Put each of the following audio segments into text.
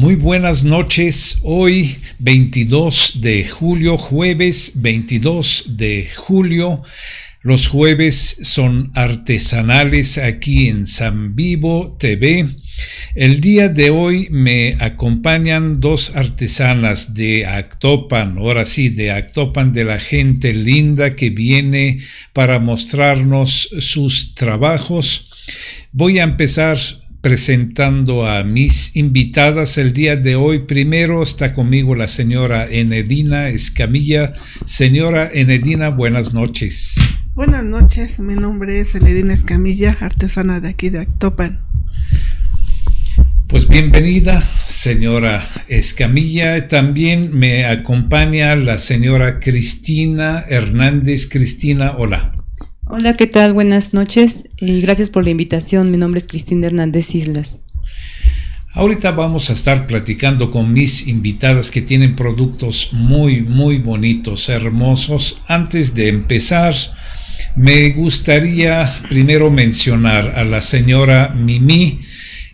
Muy buenas noches, hoy 22 de julio, jueves 22 de julio. Los jueves son artesanales aquí en San Vivo TV. El día de hoy me acompañan dos artesanas de Actopan, ahora sí, de Actopan, de la gente linda que viene para mostrarnos sus trabajos. Voy a empezar presentando a mis invitadas el día de hoy. Primero está conmigo la señora Enedina Escamilla. Señora Enedina, buenas noches. Buenas noches, mi nombre es Enedina Escamilla, artesana de aquí de Actopan. Pues bienvenida, señora Escamilla. También me acompaña la señora Cristina Hernández. Cristina, hola. Hola, ¿qué tal? Buenas noches y gracias por la invitación. Mi nombre es Cristina Hernández Islas. Ahorita vamos a estar platicando con mis invitadas que tienen productos muy bonitos, hermosos. Antes de empezar, me gustaría primero mencionar a la señora Mimi,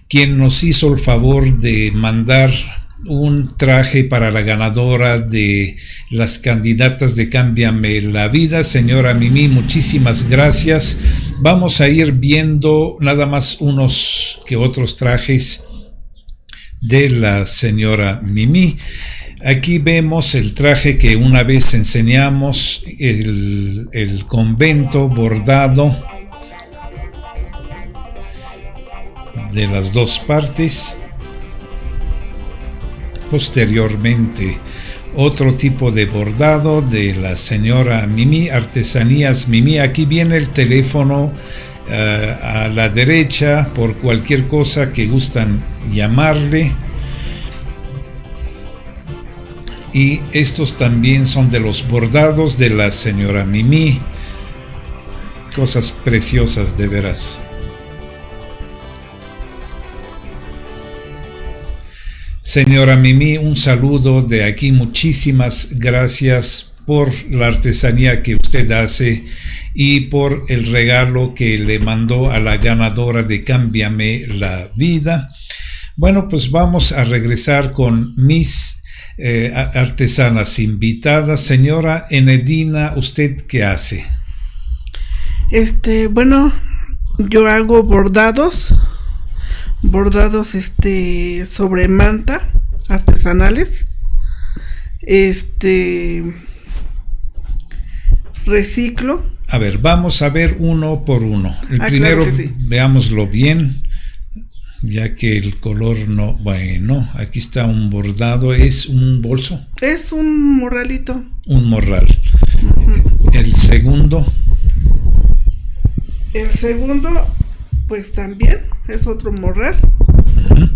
quien nos hizo el favor de mandar un traje para la ganadora de las candidatas de Cámbiame la Vida. Señora Mimi, muchísimas gracias. Vamos a ir viendo nada más unos que otros trajes de la señora Mimi. Aquí vemos el traje que una vez enseñamos, el convento bordado de las dos partes. Posteriormente, otro tipo de bordado de la señora Mimi, Artesanías Mimi. Aquí viene el teléfono a la derecha por cualquier cosa que gustan llamarle. Y estos también son de los bordados de la señora Mimi. Cosas preciosas, de veras. Señora Mimi, un saludo de aquí. Muchísimas gracias por la artesanía que usted hace y por el regalo que le mandó a la ganadora de Cámbiame la Vida. Bueno, pues vamos a regresar con mis artesanas invitadas. Señora Enedina, ¿usted qué hace? Bueno, yo hago bordados sobre manta artesanales. Reciclo. A ver, vamos a ver uno por uno. El primero, claro que sí. Veámoslo bien, ya que el color no. Bueno, aquí está un bordado. ¿Es un bolso? Es un morralito. Un morral. Uh-huh. El segundo, pues también es otro morral. Uh-huh.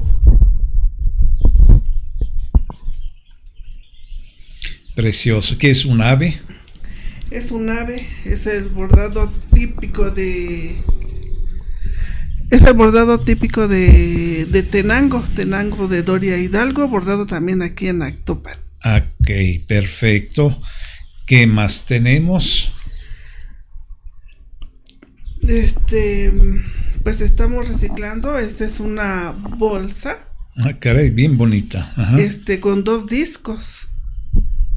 Precioso. ¿Qué es un ave? Es un ave, es el bordado típico de Tenango de Doria Hidalgo, bordado también aquí en Actopan. Ok, perfecto. ¿Qué más tenemos? Pues estamos reciclando. Esta es una bolsa. Ah, caray, bien bonita. Ajá. Con dos discos.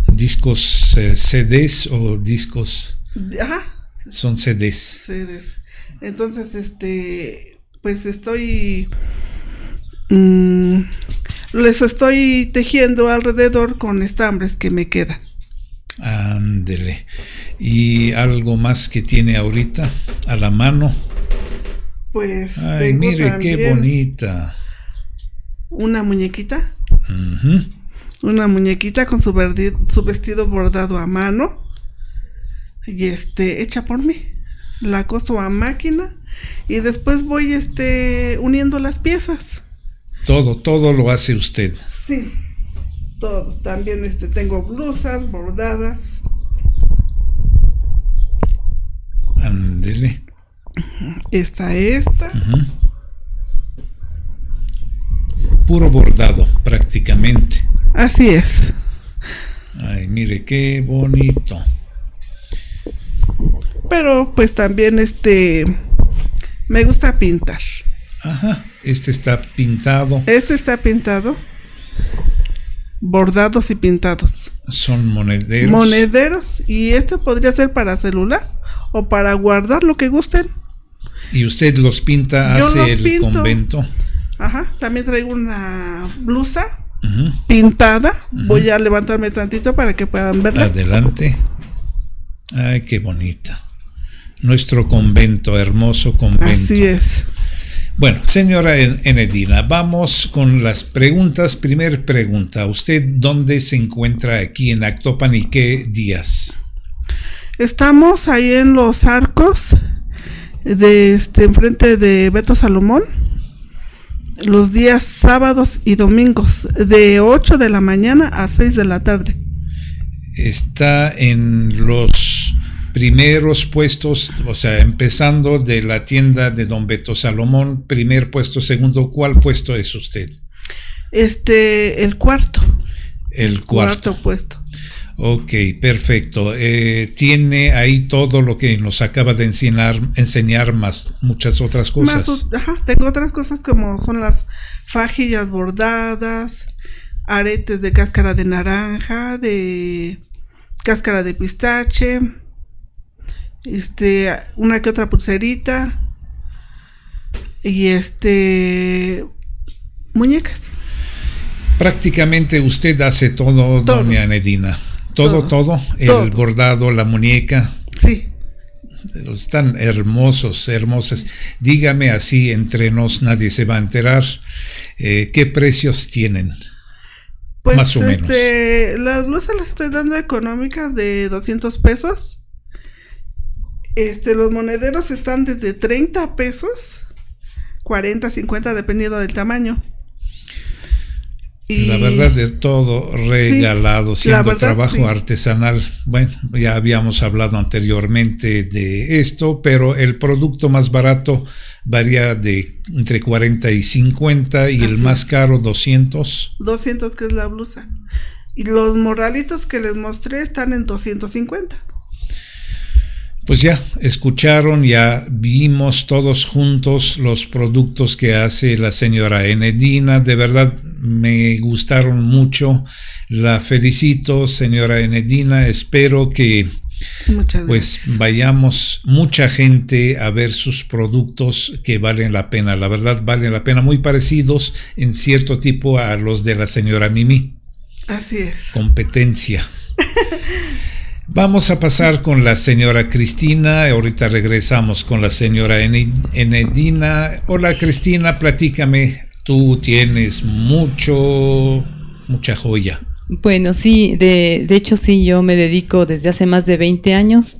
¿Discos CDs o discos? Ajá. Son CDs. CDs. Entonces, pues estoy les estoy tejiendo alrededor con estambres que me quedan. Ándele. ¿Y algo más que tiene ahorita a la mano? Pues ay, mire qué bonita. Una muñequita. Uh-huh. Una muñequita con su vestido bordado a mano. Y hecha por mí. La coso a máquina y después voy uniendo las piezas. Todo lo hace usted. Sí. Todo. También tengo blusas bordadas. Ándele. Esta. Uh-huh. Puro bordado, prácticamente. Así es. Ay, mire qué bonito. Pero pues también me gusta pintar. Ajá, está pintado. Está pintado. bordados y pintados. Son monederos. Monederos, y este podría ser para celular o para guardar lo que gusten. Y usted los pinta, Yo hace los el pinto. convento. Ajá, también traigo una blusa pintada. Voy a levantarme tantito para que puedan verla. Adelante. Ay, qué bonita. Nuestro convento, hermoso convento. Así es. Bueno, señora Enedina, vamos con las preguntas. Primer pregunta, ¿usted dónde se encuentra aquí en Actopan y qué días? Estamos ahí en Los Arcos, enfrente de Beto Salomón, los días sábados y domingos, de 8 de la mañana a 6 de la tarde. Está en los primeros puestos, o sea, empezando de la tienda de Don Beto Salomón, primer puesto, segundo, ¿cuál puesto es usted? El cuarto. El cuarto Puesto. Ok, perfecto. Tiene ahí todo lo que nos acaba de enseñar más muchas otras cosas. Tengo otras cosas como son las fajillas bordadas, aretes de cáscara de naranja, de cáscara de pistache, una que otra pulserita y muñecas. Prácticamente usted hace todo, doña Enedina. Todo, el bordado, la muñeca. Sí. Están hermosas. Dígame así, entre nos, nadie se va a enterar. ¿Qué precios tienen? Pues más o menos. Las blusas las estoy dando económicas de 200 pesos. Los monederos están desde 30 pesos, 40, 50, dependiendo del tamaño. Y la verdad de todo regalado, sí, siendo trabajo artesanal. Bueno, ya habíamos hablado anteriormente de esto, pero el producto más barato varía de entre 40 y 50 y el más caro 200. 200, que es la blusa. Y los morralitos que les mostré están en 250. Pues ya escucharon, ya vimos todos juntos los productos que hace la señora Enedina. De verdad me gustaron mucho. La felicito, señora Enedina. Espero que pues vayamos mucha gente a ver sus productos que valen la pena. La verdad valen la pena, muy parecidos en cierto tipo a los de la señora Mimi. Así es. Competencia. Vamos a pasar con la señora Cristina. Ahorita regresamos con la señora Enedina. Hola Cristina, platícame. Tú tienes mucha joya. Bueno, sí, de hecho sí, yo me dedico desde hace más de 20 años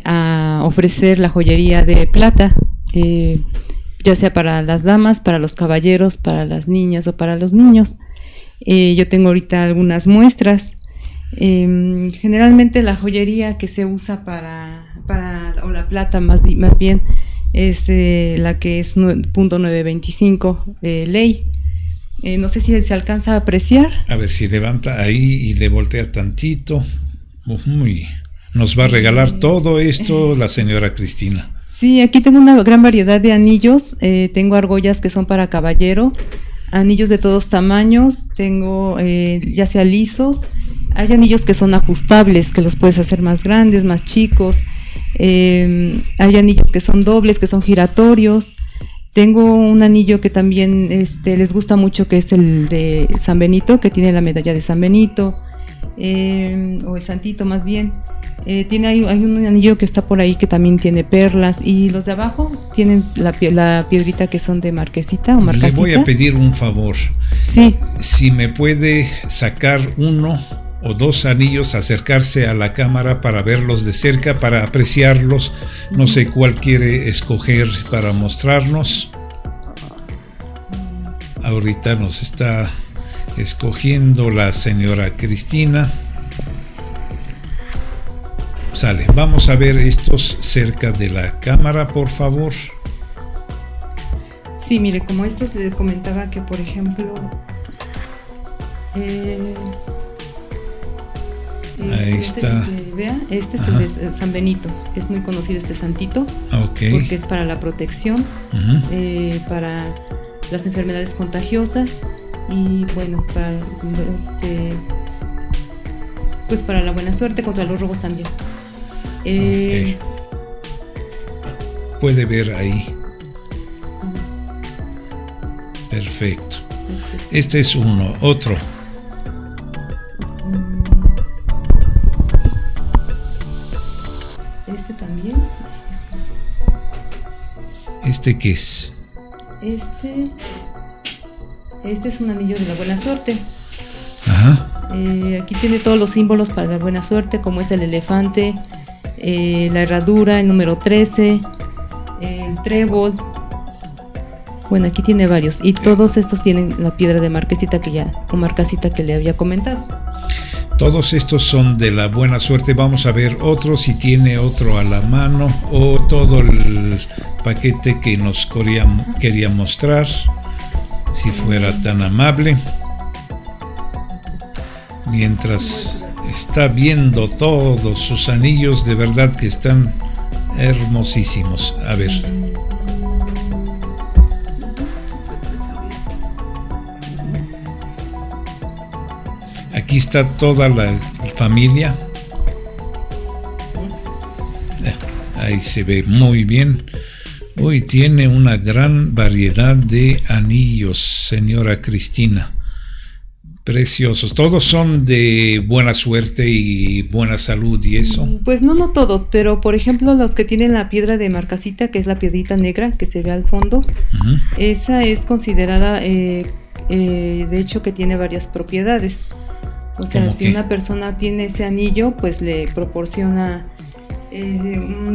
a ofrecer la joyería de plata, ya sea para las damas, para los caballeros, para las niñas o para los niños. Yo tengo ahorita algunas muestras. Generalmente la joyería que se usa o la plata más bien es la que es .925 de ley. No sé si se alcanza a apreciar. A ver si levanta ahí y le voltea tantito. Nos va a regalar todo esto la señora Cristina. Sí, aquí tengo una gran variedad de anillos. Tengo argollas que son para caballero, anillos de todos tamaños. Tengo ya sea lisos. Hay anillos que son ajustables, que los puedes hacer más grandes, más chicos. Hay anillos que son dobles, que son giratorios. Tengo un anillo que también les gusta mucho, que es el de San Benito, que tiene la medalla de San Benito, o el santito más bien. Hay un anillo que está por ahí que también tiene perlas, y los de abajo tienen la piedrita que son de marquesita o marcasita. Le voy a pedir un favor. Sí. Si me puede sacar uno o dos anillos, acercarse a la cámara para verlos de cerca, para apreciarlos. No sé cuál quiere escoger para mostrarnos. Ahorita nos está escogiendo la señora Cristina. Sale, vamos a ver estos cerca de la cámara, por favor. Sí, mire, como estos le comentaba que, por ejemplo, ahí está. Si se vea, este es el de San Benito. Es muy conocido este santito, porque es para la protección, para las enfermedades contagiosas. y bueno, pues para la buena suerte, contra los robos también. Okay. Puede ver ahí. Perfecto. Este es uno. Otro. Este también. ¿Este qué es? Este es un anillo de la buena suerte. Ajá. Aquí tiene todos los símbolos para la buena suerte, como es el elefante, la herradura, el número 13, el trébol. Bueno, aquí tiene varios, y todos estos tienen la piedra de marquesita que le había comentado. Todos estos son de la buena suerte. Vamos a ver otro, si tiene otro a la mano, o todo el paquete que nos quería mostrar, si fuera tan amable. Mientras está viendo todos sus anillos, de verdad que están hermosísimos. A ver. Aquí está toda la familia. Ahí se ve muy bien. Hoy tiene una gran variedad de anillos, señora Cristina. Preciosos. ¿Todos son de buena suerte y buena salud y eso? Pues no todos, pero por ejemplo los que tienen la piedra de marcasita, que es la piedrita negra que se ve al fondo, esa es considerada, de hecho, que tiene varias propiedades. O sea, si una persona tiene ese anillo, pues le proporciona,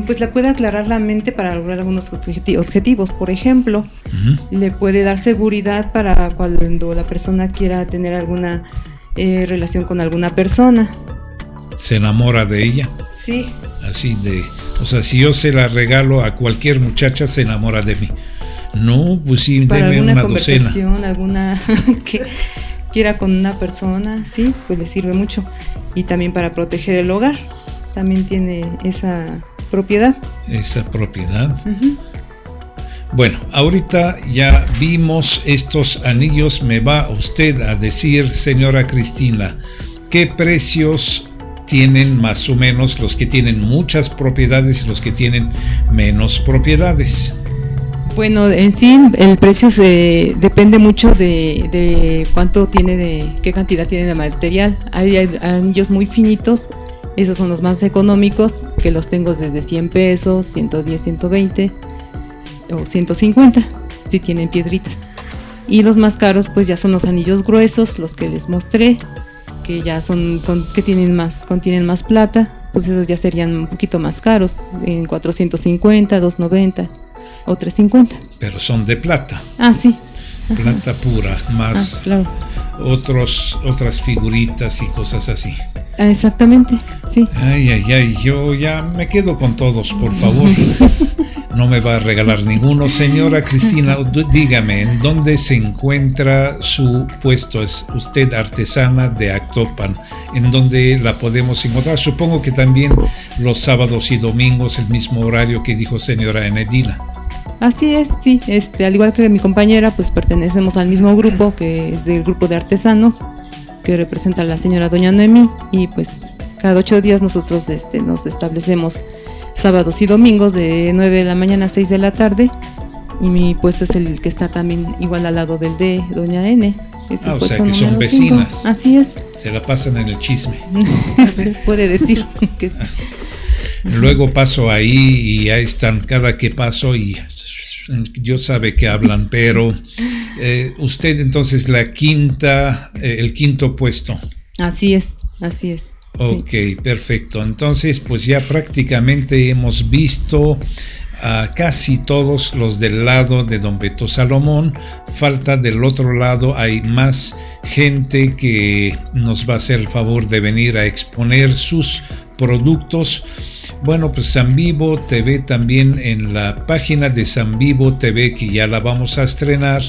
pues le puede aclarar la mente para lograr algunos objetivos. Por ejemplo, le puede dar seguridad para cuando la persona quiera tener alguna relación con alguna persona. ¿Se enamora de ella? Sí. Así o sea, si yo se la regalo a cualquier muchacha, se enamora de mí. No, pues sí, para deme alguna una conversación, docena. Alguna que quiera con una persona, sí, pues le sirve mucho. Y también para proteger el hogar, también tiene esa propiedad. Esa propiedad. Bueno, ahorita ya vimos estos anillos. Me va usted a decir, señora Cristina, ¿qué precios tienen más o menos los que tienen muchas propiedades y los que tienen menos propiedades? Bueno, en sí el precio depende mucho de cuánto tiene, qué cantidad tiene de material. Hay anillos muy finitos, esos son los más económicos, que los tengo desde 100 pesos, 110, 120 o 150, si tienen piedritas. Y los más caros pues ya son los anillos gruesos, los que les mostré, que ya contienen más plata, pues esos ya serían un poquito más caros, en 450, 290 o 350. Pero son de plata. Ah, sí. Plata pura, más claro. Otras figuritas y cosas así. Exactamente, sí. Ay, yo ya me quedo con todos, por favor. No me va a regalar ninguno. Señora Cristina, dígame, ¿en dónde se encuentra su puesto? Es usted artesana de Actopan. ¿En dónde la podemos encontrar? Supongo que también los sábados y domingos, el mismo horario que dijo señora Enedina. Así es, sí. Al igual que mi compañera, pues pertenecemos al mismo grupo, que es del grupo de artesanos, que representa a la señora doña Noemí, y pues cada 8 días nosotros nos establecemos sábados y domingos de 9 de la mañana a 6 de la tarde, y mi puesto es el que está también igual al lado del de doña N. O sea que son vecinas. 5. Así es. Se la pasan en el chisme. Se puede decir que sí. Luego paso ahí y ahí están cada que paso y Dios sabe que hablan, pero usted entonces el quinto puesto. Así es. Ok, sí. Perfecto. Entonces pues ya prácticamente hemos visto a casi todos los del lado de don Beto Salomón. Falta del otro lado, hay más gente que nos va a hacer el favor de venir a exponer sus productos. Bueno, pues San Vivo TV también, en la página de San Vivo TV, que ya la vamos a estrenar,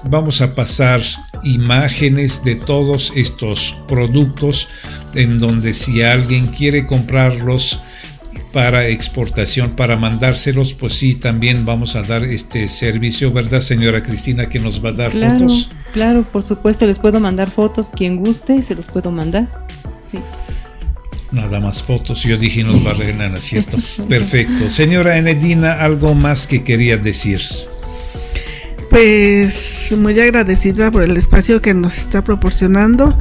vamos a pasar imágenes de todos estos productos, en donde si alguien quiere comprarlos, para exportación, para mandárselos, pues sí, también vamos a dar este servicio, ¿verdad, señora Cristina, que nos va a dar fotos? Claro, por supuesto, les puedo mandar fotos, quien guste, se los puedo mandar, sí. Nada más fotos, yo dije nos va a regalar, ¿no es cierto? Perfecto. Señora Enedina, ¿algo más que quería decir? Pues muy agradecida por el espacio que nos está proporcionando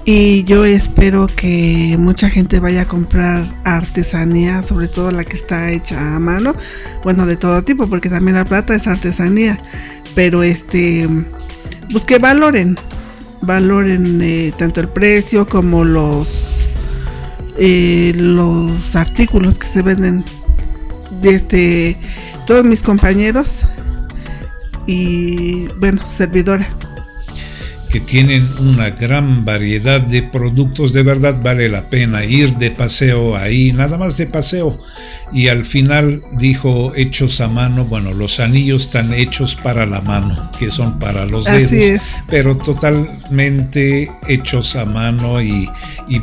y yo espero que mucha gente vaya a comprar artesanía, sobre todo la que está hecha a mano, bueno, de todo tipo, porque también la plata es artesanía, pero pues que valoren tanto el precio como los artículos que se venden de todos mis compañeros y bueno, servidora, que tienen una gran variedad de productos. De verdad vale la pena ir de paseo ahí, nada más de paseo. Y al final dijo hechos a mano. Bueno, los anillos están hechos para la mano, que son para los dedos, pero totalmente hechos a mano, y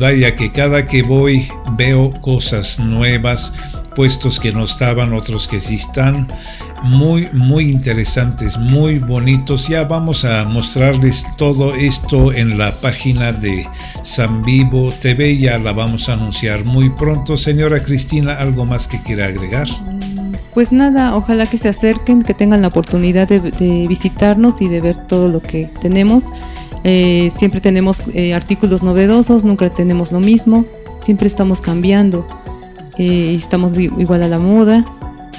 vaya que cada que voy veo cosas nuevas, puestos que no estaban, otros que sí están, muy muy interesantes, muy bonitos. Ya vamos a mostrarles todo esto en la página de San Vivo TV, ya la vamos a anunciar muy pronto. Señora Cristina, ¿algo más que quiera agregar? Pues nada, ojalá que se acerquen, que tengan la oportunidad de visitarnos y de ver todo lo que tenemos. Siempre tenemos artículos novedosos, nunca tenemos lo mismo, siempre estamos cambiando. Estamos igual a la moda.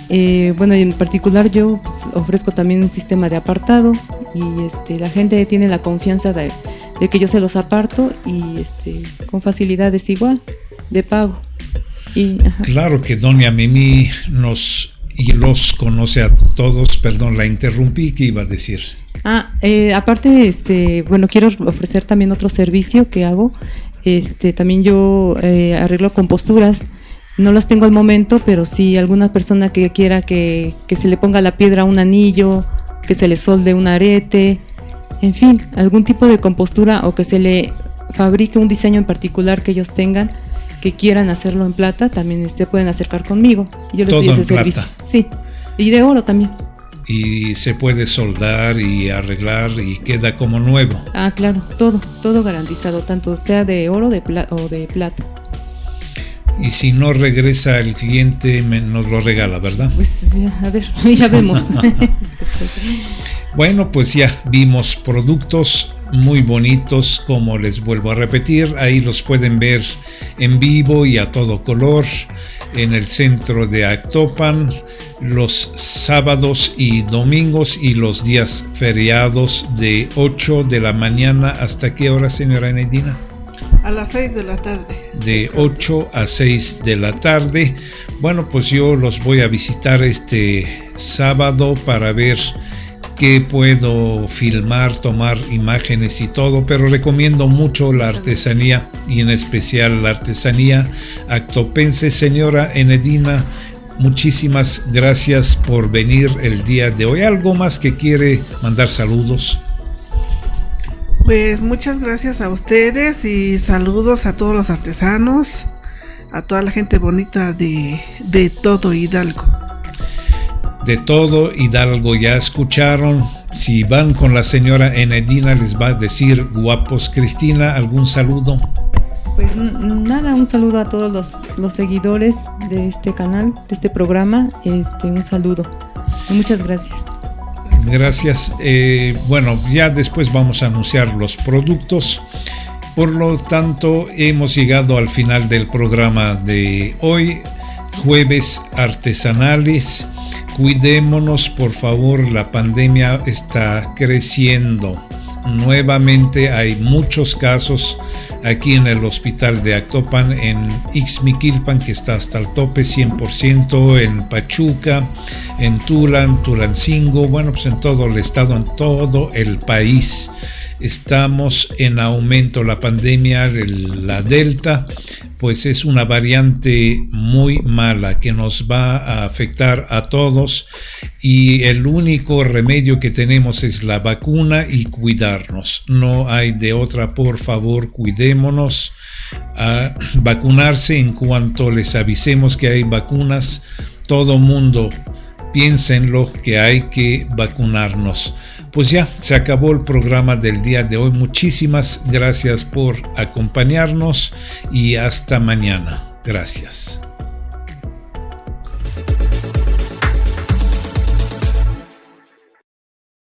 Bueno, en particular yo pues, ofrezco también un sistema de apartado y la gente tiene la confianza de que yo se los aparto y con facilidades igual de pago. Claro que doña Mimi los conoce a todos. Perdón, la interrumpí, ¿qué iba a decir? Aparte, bueno, quiero ofrecer también otro servicio que hago. También yo arreglo composturas. No las tengo al momento, pero si alguna persona que quiera que se le ponga la piedra a un anillo, que se le solde un arete, en fin, algún tipo de compostura o que se le fabrique un diseño en particular que ellos tengan, que quieran hacerlo en plata, también pueden acercar conmigo. Yo les doy ese servicio. Sí, y de oro también. Y se puede soldar y arreglar y queda como nuevo. Claro, todo garantizado, tanto sea de oro o de plata. Y si no regresa el cliente, nos lo regala, ¿verdad? Pues a ver, ya vemos. Bueno, pues ya vimos productos muy bonitos, como les vuelvo a repetir, ahí los pueden ver en vivo y a todo color en el centro de Actopan los sábados y domingos y los días feriados de 8 de la mañana. ¿Hasta qué hora, señora Enedina? A las 6 de la tarde. De 8 a 6 de la tarde. Bueno, pues yo los voy a visitar este sábado para ver qué puedo filmar, tomar imágenes y todo, pero recomiendo mucho la artesanía y en especial la artesanía actopense. Señora Enedina, muchísimas gracias por venir el día de hoy. ¿Algo más que quiere mandar saludos? Pues muchas gracias a ustedes y saludos a todos los artesanos, a toda la gente bonita de todo Hidalgo. De todo Hidalgo, ya escucharon. Si van con la señora Enedina les va a decir guapos. Cristina, ¿algún saludo? Pues nada, un saludo a todos los seguidores de este canal, de este programa. Un saludo y muchas gracias. Gracias. Bueno, ya después vamos a anunciar los productos. Por lo tanto, hemos llegado al final del programa de hoy, jueves artesanales. Cuidémonos, por favor, la pandemia está creciendo. Nuevamente hay muchos casos aquí en el hospital de Actopan, en Ixmiquilpan, que está hasta el tope 100%, en Pachuca, en Tulancingo, bueno, pues en todo el estado, en todo el país. Estamos en aumento. La pandemia, la Delta, pues es una variante muy mala que nos va a afectar a todos y el único remedio que tenemos es la vacuna y cuidarnos. No hay de otra. Por favor, cuidémonos. a vacunarse en cuanto les avisemos que hay vacunas. Todo mundo piénsenlo que hay que vacunarnos. Pues ya, se acabó el programa del día de hoy. Muchísimas gracias por acompañarnos y hasta mañana. Gracias.